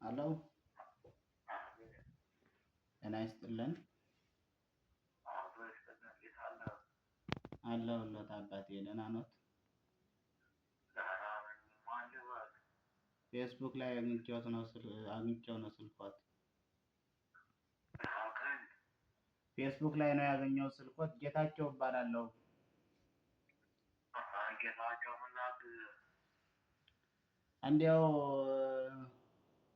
አሎ ጤና ይስጥልን። አለሁልዎት አባቴ ደህና ኖት? ፌስቡክ ላይ አግኝቼው ነው ስልክዎት። ፌስቡክ ላይ ነው ያገኘሁት ስልክዎት። ጌታቸው እባላለሁ። እንዲያው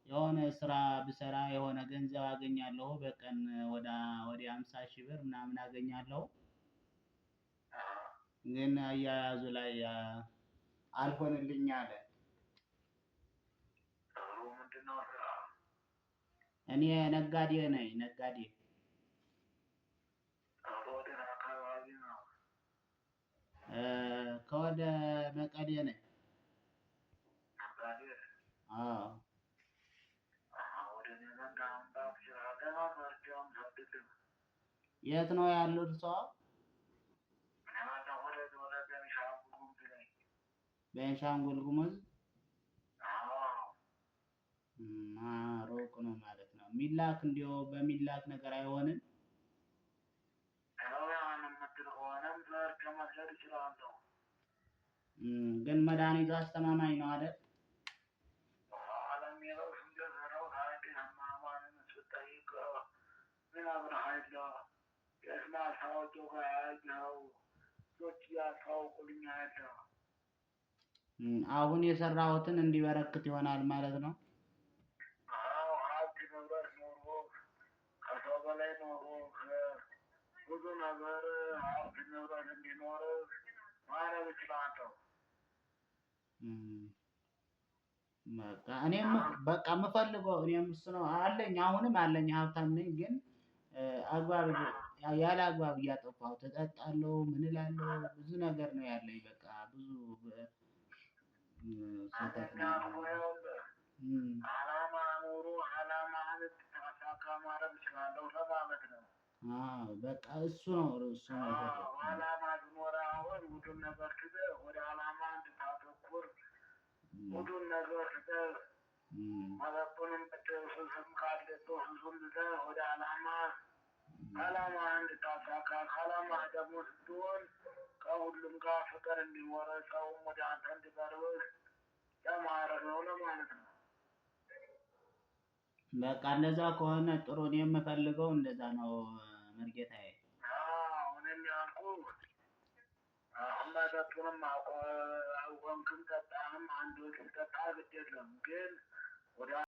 የሆነ ስራ ብሰራ የሆነ ገንዘብ አገኛለሁ በቀን ወደ 50,000 ብር ምናምን አገኛለሁ። ግን አያያዙ ላይ አልሆንልኝ አለ። እኔ ነጋዴ ነኝ ነጋዴ። ከወደ መቀሌ ነኝ። አዎ የት ነው ያሉት እርስዎ? ቤንሻንጉል ጉሙዝ። ሩቅ ነው ማለት ነው። እንዲያው በሚላክ ነገር አይሆንም? ግን መድኃኒቱ አስተማማኝ ነው አይደል? አሁን የሰራሁትን እንዲበረክት ይሆናል ማለት ነው። በቃ የምፈልገው እኔም እሱ ነው አለኝ። አሁንም አለኝ ሀብታም ነኝ። ግን ያለ አግባብ እያጠፋሁት እጠጣለሁ ምን እላለሁ ብዙ ነገር ነው ያለኝ። በቃ ብዙ ስህተት ነው ያለው። በቃ እሱ ነው በቃ እንደዛ ከሆነ ጥሩ። እኔ የምፈልገው እንደዛ ነው መርጌታዬ።